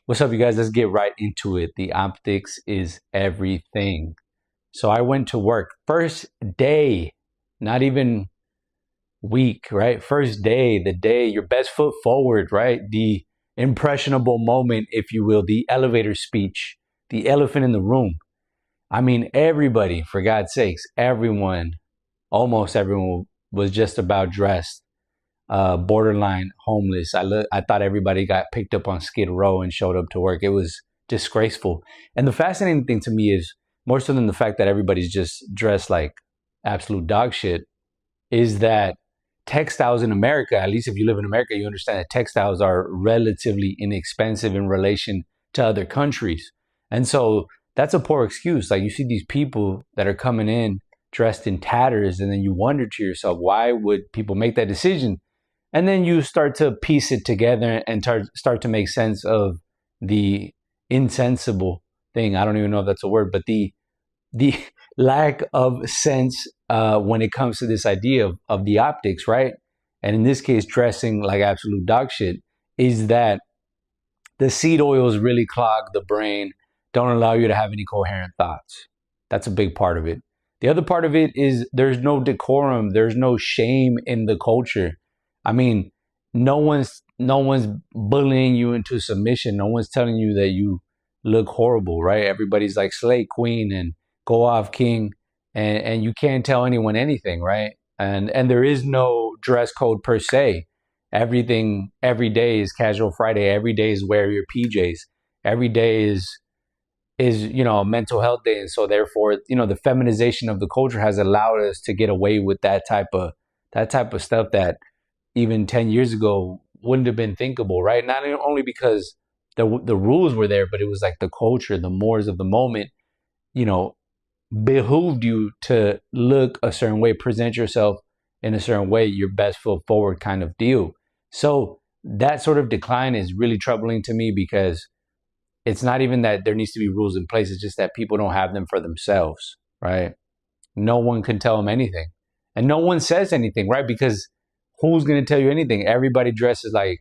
What's up, you guys? Let's get right into it. The optics is everything. So I went to work first day, not even week, right? First day, the day, your best foot forward, right? The impressionable moment, if you will, the elevator speech, the elephant in the room. I mean, everybody, for God's sakes, everyone, almost everyone was just about dressed borderline homeless. I thought everybody got picked up on Skid Row and showed up to work. It was disgraceful. And the fascinating thing to me is, more so than the fact that everybody's just dressed like absolute dog shit, is that textiles in America, at least if you live in America, you understand that textiles are relatively inexpensive in relation to other countries. And so that's a poor excuse. Like, you see these people that are coming in dressed in tatters, and then you wonder to yourself, why would people make that decision? And then you start to piece it together and start to make sense of the insensible thing. I don't even know if that's a word, but the lack of sense when it comes to this idea of the optics, right? And in this case, dressing like absolute dog shit, is that the seed oils really clog the brain, don't allow you to have any coherent thoughts. That's a big part of it. The other part of it is there's no decorum, there's no shame in the culture. I mean, no one's bullying you into submission. No one's telling you that you look horrible, right? Everybody's like, slay queen and go off king, and you can't tell anyone anything, right? And there is no dress code per se. Everything, every day is casual Friday. Every day is wear your PJs. Every day is a mental health day. And so therefore, the feminization of the culture has allowed us to get away with that type of stuff that even 10 years ago wouldn't have been thinkable, right? Not only because the rules were there, but it was like the culture, the mores of the moment, you know, behooved you to look a certain way, present yourself in a certain way, your best foot forward kind of deal. So that sort of decline is really troubling to me, because it's not even that there needs to be rules in place. It's just that people don't have them for themselves, right? No one can tell them anything. And no one says anything, right? Because who's going to tell you anything? Everybody dresses like,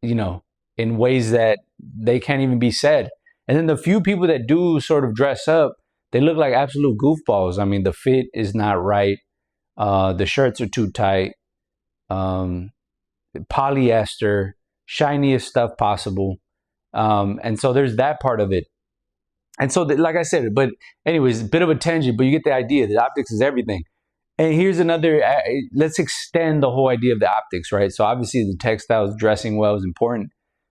in ways that they can't even be said. And then the few people that do sort of dress up, they look like absolute goofballs. I mean, the fit is not right. The shirts are too tight. Polyester, shiniest stuff possible. And so there's that part of it. And so, like I said, but anyways, a bit of a tangent, but you get the idea. The optics is everything. And here's another, let's extend the whole idea of the optics, right? So obviously the textiles, dressing well is important.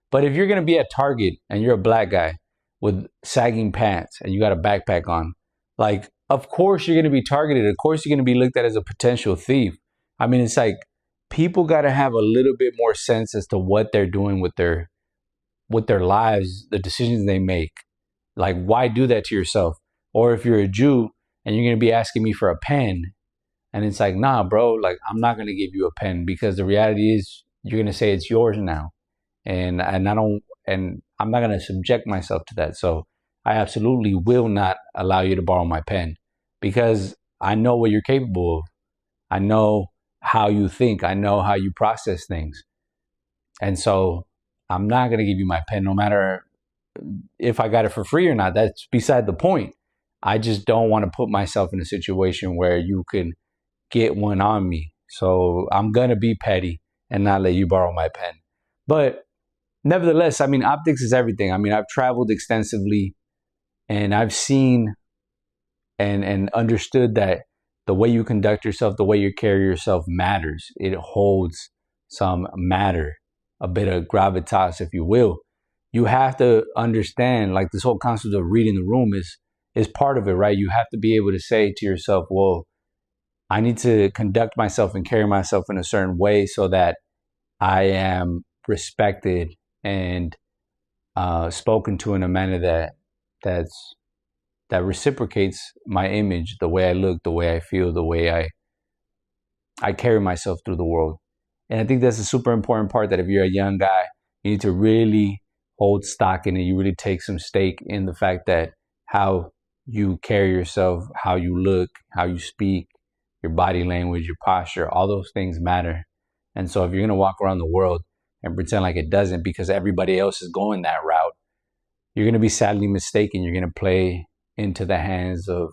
But if you're going to be at Target and you're a black guy with sagging pants and you got a backpack on, like, of course you're going to be targeted. Of course you're going to be looked at as a potential thief. I mean, it's like, people got to have a little bit more sense as to what they're doing with their lives, the decisions they make. Like, why do that to yourself? Or if you're a Jew and you're going to be asking me for a pen, and it's like, nah, bro, like, I'm not going to give you a pen, because the reality is you're going to say it's yours now. And I'm not going to subject myself to that. So I absolutely will not allow you to borrow my pen, because I know what you're capable of. I know how you think. I know how you process things. And so I'm not going to give you my pen, no matter if I got it for free or not. That's beside the point. I just don't want to put myself in a situation where you can get one on me. So I'm going to be petty and not let you borrow my pen. But nevertheless, I mean, optics is everything. I mean, I've traveled extensively, and I've seen and understood that the way you conduct yourself, the way you carry yourself matters. It holds some matter, a bit of gravitas, if you will. You have to understand, like, this whole concept of reading the room is part of it, right? You have to be able to say to yourself, well, I need to conduct myself and carry myself in a certain way so that I am respected and spoken to in a manner that reciprocates my image, the way I look, the way I feel, the way I carry myself through the world. And I think that's a super important part, that if you're a young guy, you need to really hold stock in it. You really take some stake in the fact that how you carry yourself, how you look, how you speak, your body language, your posture, all those things matter. And so if you're going to walk around the world and pretend like it doesn't because everybody else is going that route, you're going to be sadly mistaken. You're going to play into the hands of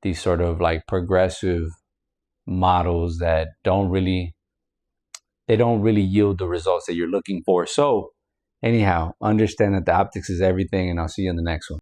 these sort of like progressive models that don't really yield the results that you're looking for. So anyhow, understand that the optics is everything, and I'll see you in the next one.